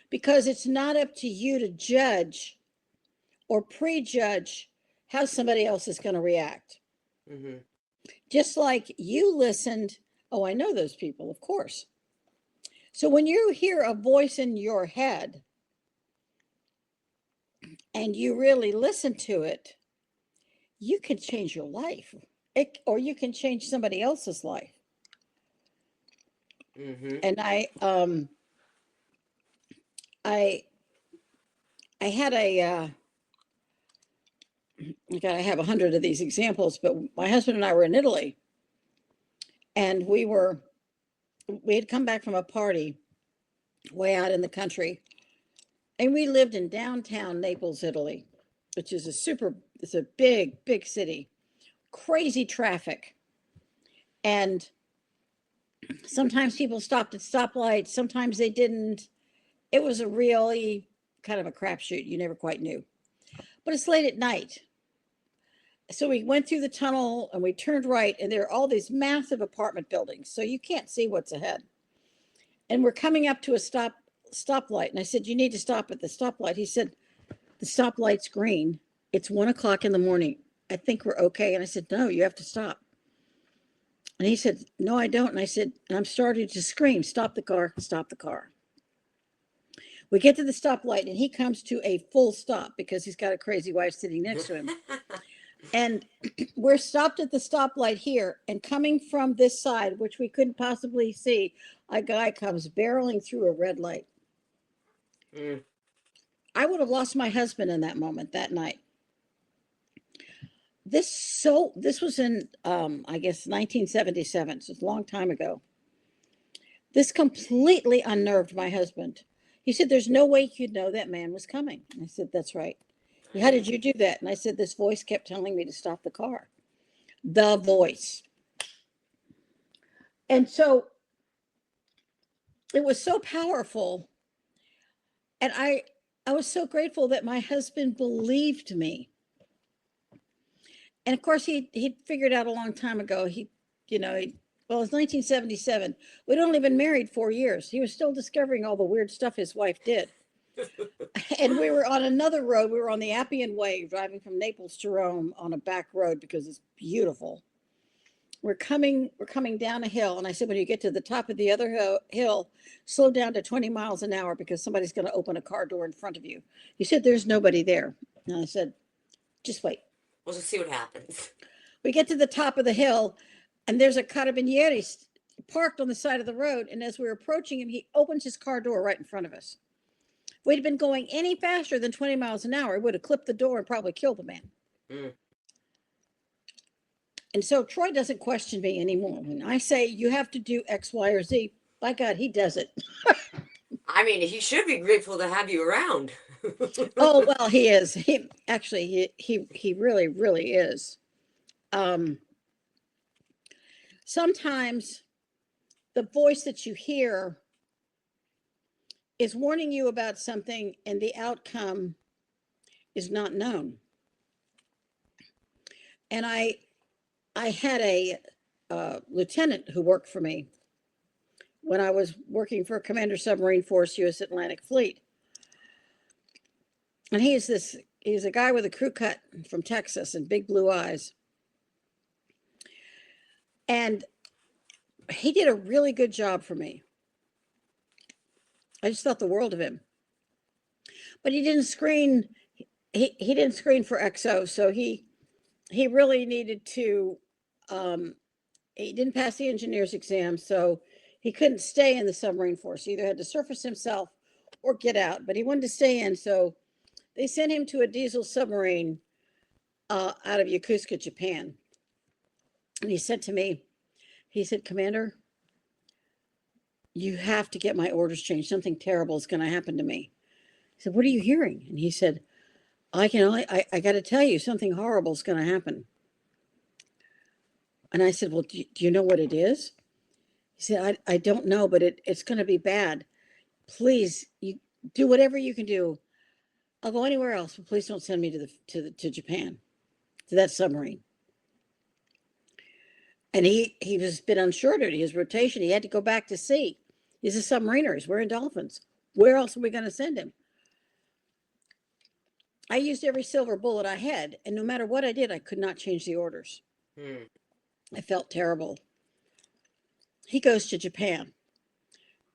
Because it's not up to you to judge or prejudge how somebody else is going to react. Mm-hmm. Just like you listened, oh, I know those people, of course. So when you hear a voice in your head and you really listen to it, you can change your life, or you can change somebody else's life. Mm-hmm. And I had I have 100 of these examples, but my husband and I were in Italy, and we had come back from a party way out in the country, and we lived in downtown Naples, Italy, which is it's a big, big city, crazy traffic. And sometimes people stopped at stoplights, sometimes they didn't. It was a really kind of a crapshoot. You never quite knew. But it's late at night. So we went through the tunnel and we turned right, and there are all these massive apartment buildings. So you can't see what's ahead. And we're coming up to a stoplight. And I said, you need to stop at the stoplight. He said, the stoplight's green. It's 1:00 in the morning. I think we're okay. And I said, no, you have to stop. And he said, no, I don't. And I said, I'm starting to scream, stop the car, stop the car. We get to the stoplight and he comes to a full stop because he's got a crazy wife sitting next to him. And we're stopped at the stoplight here, and coming from this side, which we couldn't possibly see, a guy comes barreling through a red light. Mm. I would have lost my husband in that moment that night. This was in I guess 1977, so it's a long time ago. This completely unnerved my husband. He said, "There's no way you'd know that man was coming." I said, "That's right." "How did you do that?" And I said, "This voice kept telling me to stop the car." The voice. And so it was so powerful. And I was so grateful that my husband believed me. And of course, he figured out a long time ago. Well, it's 1977. We'd only been married 4 years. He was still discovering all the weird stuff his wife did. And we were on another road. We were on the Appian Way, driving from Naples to Rome on a back road because it's beautiful. We're coming down a hill, and I said, when you get to the top of the other hill, slow down to 20 miles an hour because somebody's going to open a car door in front of you. He said, "There's nobody there." And I said, "Just wait. We'll just see what happens." We get to the top of the hill, and there's a carabinieri parked on the side of the road, and as we were approaching him, he opens his car door right in front of us. If we'd been going any faster than 20 miles an hour, it would have clipped the door and probably killed the man. Mm. And so Troy doesn't question me anymore. When I say you have to do X, Y, or Z, by God, he does it. I mean, he should be grateful to have you around. Oh, well, he is. He really, really is. Sometimes the voice that you hear is warning you about something and the outcome is not known. And I had a lieutenant who worked for me when I was working for Commander Submarine Force, U.S. Atlantic Fleet. And he's a guy with a crew cut from Texas and big blue eyes. And he did a really good job for me. I just thought the world of him. But he didn't screen for XO, so he really needed to he didn't pass the engineer's exam, so he couldn't stay in the submarine force. He either had to surface himself or get out, but he wanted to stay in, so they sent him to a diesel submarine out of Yokosuka, Japan. And he said to me, he said, "Commander, you have to get my orders changed. Something terrible is going to happen to me." I said, "What are you hearing?" And he said, I got to tell you, something horrible is going to happen." And I said, "Well, do you know what it is?" He said, I don't know, but it's going to be bad. Please, you do whatever you can do. I'll go anywhere else, but please don't send me to Japan, to that submarine." And he was been on shore duty, his rotation. He had to go back to sea. He's a submariner. He's wearing dolphins. Where else are we going to send him? I used every silver bullet I had, and no matter what I did, I could not change the orders. I felt terrible. He goes to Japan.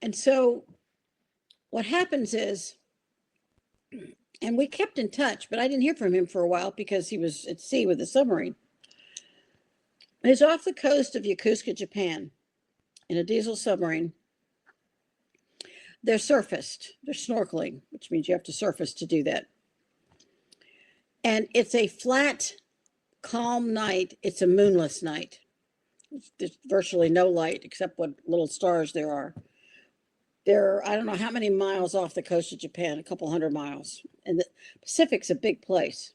And so what happens is, and we kept in touch, but I didn't hear from him for a while because he was at sea with the submarine. He's off the coast of Yokosuka, Japan, in a diesel submarine. They're surfaced. They're snorkeling, which means you have to surface to do that. And it's a flat, calm night. It's a moonless night. There's virtually no light except what little stars there are. They're, I don't know how many miles off the coast of Japan, a couple hundred miles. And the Pacific's a big place.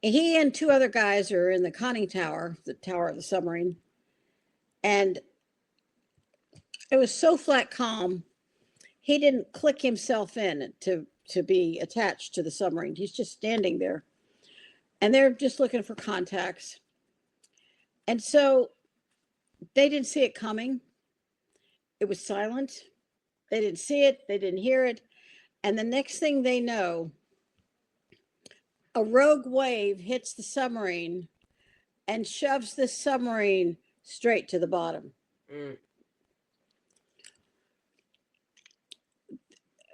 He and two other guys are in the conning tower, the tower of the submarine. And it was so flat calm, he didn't click himself in to be attached to the submarine. He's just standing there. And they're just looking for contacts. And so they didn't see it coming. It was silent. They didn't see it. They didn't hear it. And the next thing they know, a rogue wave hits the submarine and shoves the submarine straight to the bottom.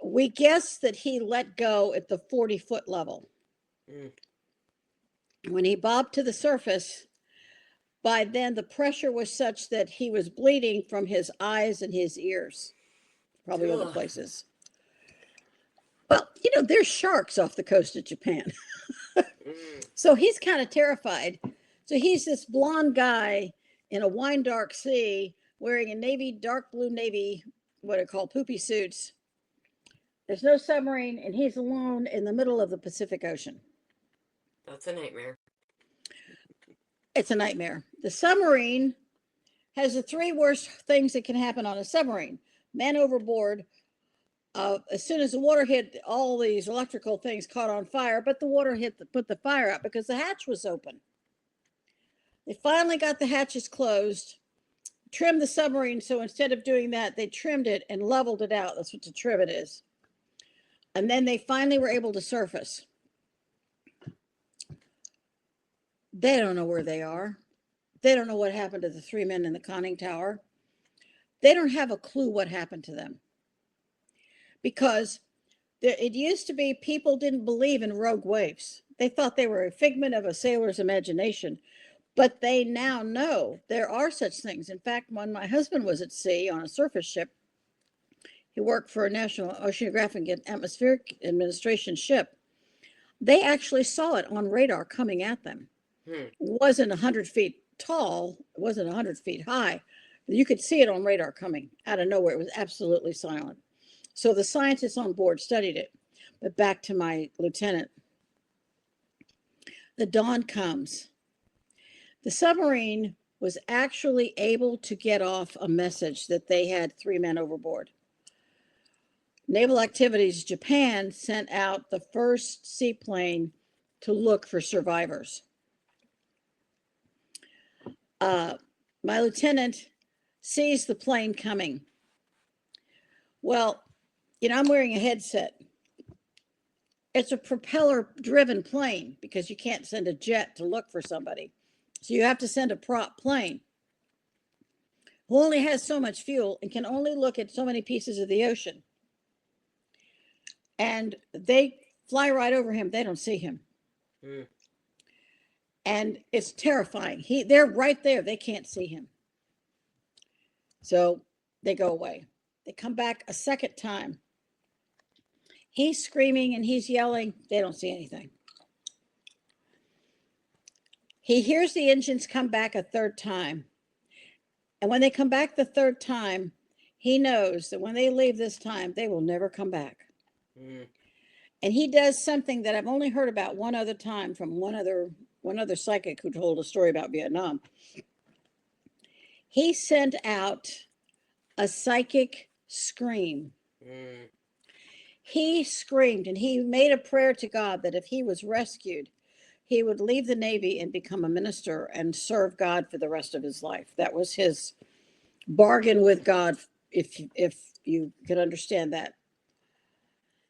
We guess that he let go at the 40-foot level. Mm. When he bobbed to the surface, by then the pressure was such that he was bleeding from his eyes and his ears, probably other Ugh. places. Well, there's sharks off the coast of Japan. Mm. So he's kind of terrified. So he's this blonde guy in a wine dark sea wearing a dark blue navy, what are called poopy suits. There's no submarine, and he's alone in the middle of the Pacific Ocean. That's a nightmare. It's a nightmare. The submarine has the three worst things that can happen on a submarine. Man overboard. As soon as the water hit, all these electrical things caught on fire, but the water put the fire out because the hatch was open. They finally got the hatches closed, trimmed the submarine. So instead of doing that, they trimmed it and leveled it out. That's what the trivet is. And then they finally were able to surface. They don't know where they are. They don't know what happened to the three men in the conning tower. They don't have a clue what happened to them. Because it used to be people didn't believe in rogue waves. They thought they were a figment of a sailor's imagination. But they now know there are such things. In fact, when my husband was at sea on a surface ship, he worked for a National Oceanographic and Atmospheric Administration ship. They actually saw it on radar coming at them. It wasn't 100 feet tall. It wasn't 100 feet high. You could see it on radar coming out of nowhere. It was absolutely silent. So the scientists on board studied it. But back to my lieutenant. The dawn comes. The submarine was actually able to get off a message that they had three men overboard. Naval Activities Japan sent out the first seaplane to look for survivors. My lieutenant sees the plane coming. Well, I'm wearing a headset. It's a propeller-driven plane because you can't send a jet to look for somebody. So you have to send a prop plane who only has so much fuel and can only look at so many pieces of the ocean. And they fly right over him. They don't see him. Mm. And it's terrifying. They're right there. They can't see him. So they go away. They come back a second time. He's screaming and he's yelling. They don't see anything. He hears the engines come back a third time. And when they come back the third time, he knows that when they leave this time, they will never come back. Mm. And he does something that I've only heard about one other time from one other psychic who told a story about Vietnam. He sent out a psychic scream. Mm. He screamed and he made a prayer to God that if he was rescued, he would leave the Navy and become a minister and serve God for the rest of his life. That was his bargain with God, if you could understand that.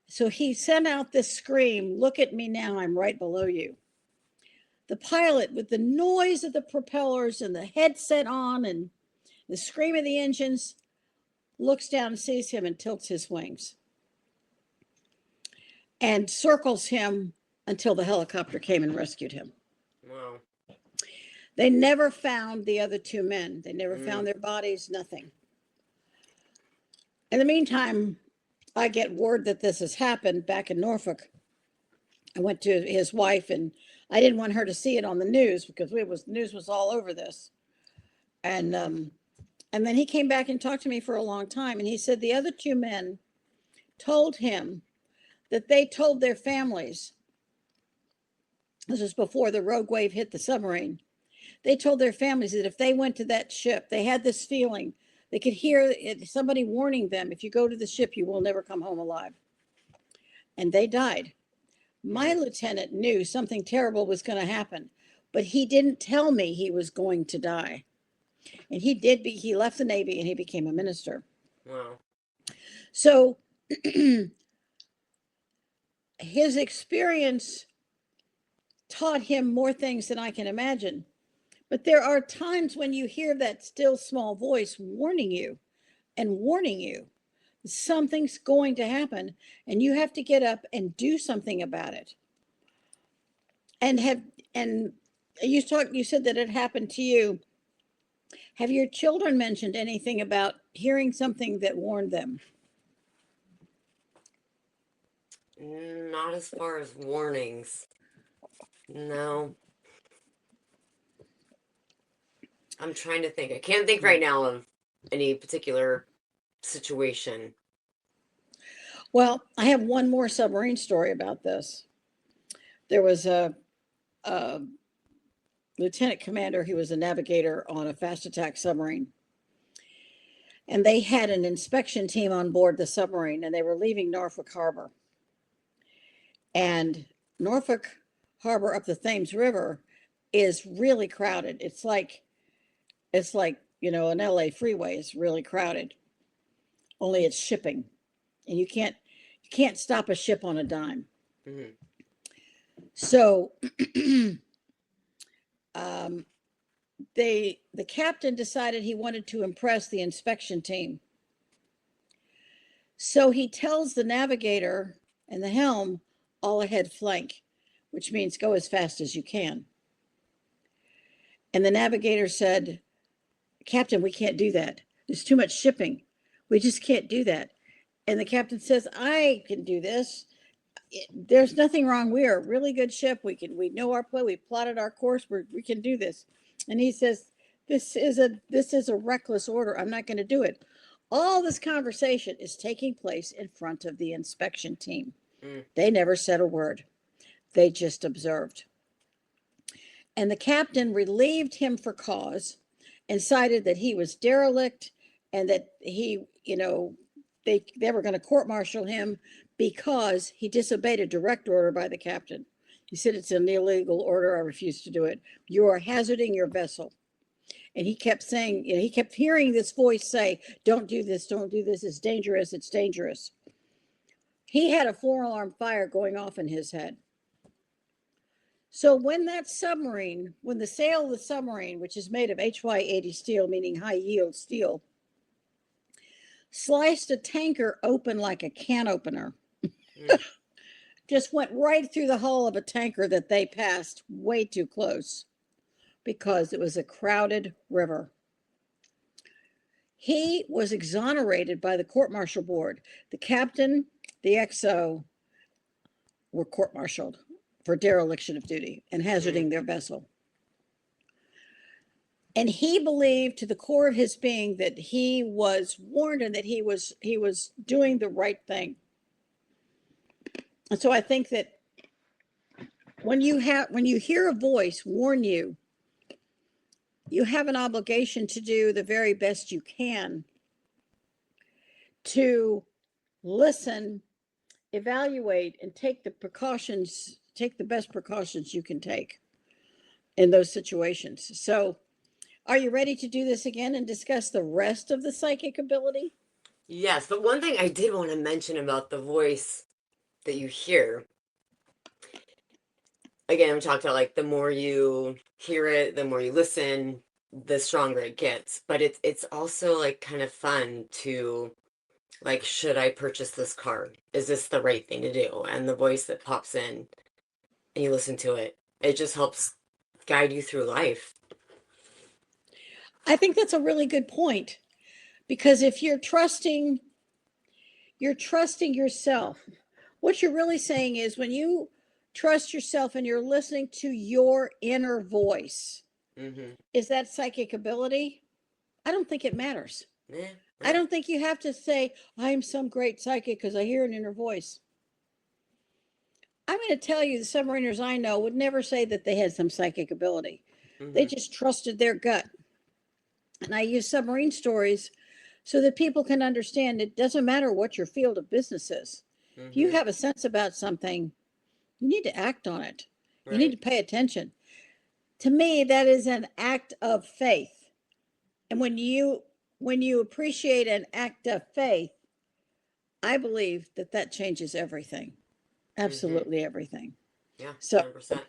So he sent out this scream, "Look at me now, I'm right below you." The pilot, with the noise of the propellers and the headset on and the scream of the engines, looks down and sees him and tilts his wings and circles him until the helicopter came and rescued him. Wow. They never found the other two men. They never found their bodies, nothing. In the meantime, I get word that this has happened back in Norfolk. I went to his wife, and I didn't want her to see it on the news because the news was all over this. And then he came back and talked to me for a long time, and he said the other two men told him that they told their families, this was before the rogue wave hit the submarine, they told their families that if they went to that ship, they had this feeling, they could hear somebody warning them, if you go to the ship, you will never come home alive. And they died. My lieutenant knew something terrible was going to happen, but he didn't tell me he was going to die. And he left the Navy and he became a minister. Wow. So his experience taught him more things than I can imagine. But there are times when you hear that still small voice warning you Something's going to happen, and you have to get up and do something about it. And you said that it happened to you. Have your children mentioned anything about hearing something that warned them? Not as far as warnings. No. I'm trying to think. I can't think right now of any particular situation. Well, I have one more submarine story about this. There was a lieutenant commander. He was a navigator on a fast attack submarine. And they had an inspection team on board the submarine, and they were leaving Norfolk Harbor. And Norfolk Harbor up the Thames River is really crowded. It's like, an LA freeway is really crowded. Only it's shipping. And you can't stop a ship on a dime. Mm-hmm. So the captain decided he wanted to impress the inspection team. So he tells the navigator and the helm all ahead flank, which means go as fast as you can. And the navigator said, Captain, we can't do that. There's too much shipping. We just can't do that. And the captain says, I can do this. There's nothing wrong. We are a really good ship. We know our play. We plotted our course. We can do this. And he says, this is a reckless order. I'm not going to do it. All this conversation is taking place in front of the inspection team. They never said a word. They just observed. And the captain relieved him for cause and cited that he was derelict and that he, they were going to court-martial him because he disobeyed a direct order by the captain. He said, it's an illegal order. I refuse to do it. You are hazarding your vessel. And he kept saying, he kept hearing this voice say, don't do this, don't do this. It's dangerous, it's dangerous. He had a 4-alarm fire going off in his head. So when the sail of the submarine, which is made of HY80 steel, meaning high yield steel, sliced a tanker open like a can opener, just went right through the hull of a tanker that they passed way too close because it was a crowded river. He was exonerated by the court-martial board. The captain, the XO were court-martialed for dereliction of duty and hazarding their vessel. And he believed to the core of his being that he was warned and that he was doing the right thing. And so I think that when you hear a voice warn you, you have an obligation to do the very best you can to listen, evaluate, and take the best precautions you can take in those situations. So are you ready to do this again and discuss the rest of the psychic ability? Yes, but one thing I did want to mention about the voice that you hear, again, we talked about like the more you hear it, the more you listen, the stronger it gets. But it's also like kind of fun to like, should I purchase this car? Is this the right thing to do? And the voice that pops in and you listen to it, it just helps guide you through life. I think that's a really good point, because if you're trusting yourself, what you're really saying is when you trust yourself and you're listening to your inner voice, is that psychic ability? I don't think it matters. Yeah. I don't think you have to say, I'm some great psychic because I hear an inner voice. I'm going to tell you, the submariners I know would never say that they had some psychic ability. They just trusted their gut. And I use submarine stories so that people can understand it doesn't matter what your field of business is. If you have a sense about something, you need to act on it. You need to pay attention. To me, that is an act of faith. And when you appreciate an act of faith, I believe that changes everything. Absolutely everything. Yeah, 100%. So,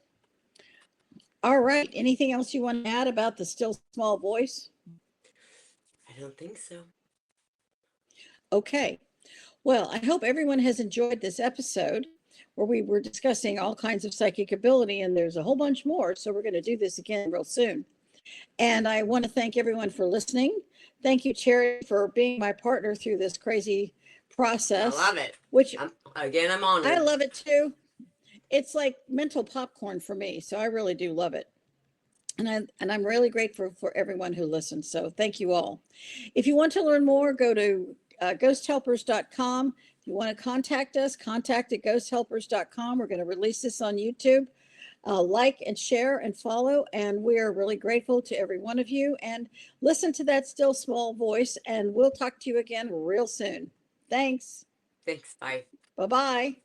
all right. Anything else you want to add about the still small voice? I don't think so. Okay. Well, I hope everyone has enjoyed this episode where we were discussing all kinds of psychic ability, and there's a whole bunch more. So we're going to do this again real soon. And I want to thank everyone for listening. Thank you, Charity, for being my partner through this crazy process. I love it. Which I'm honored. I love it too. It's like mental popcorn for me. So I really do love it. And I'm really grateful for everyone who listens. So thank you all. If you want to learn more, go to ghosthelpers.com. If you want to contact us, contact at ghosthelpers.com. We're going to release this on YouTube. Like and share and follow. And we are really grateful to every one of you. And listen to that still small voice. And we'll talk to you again real soon. Thanks. Thanks. Bye. Bye-bye.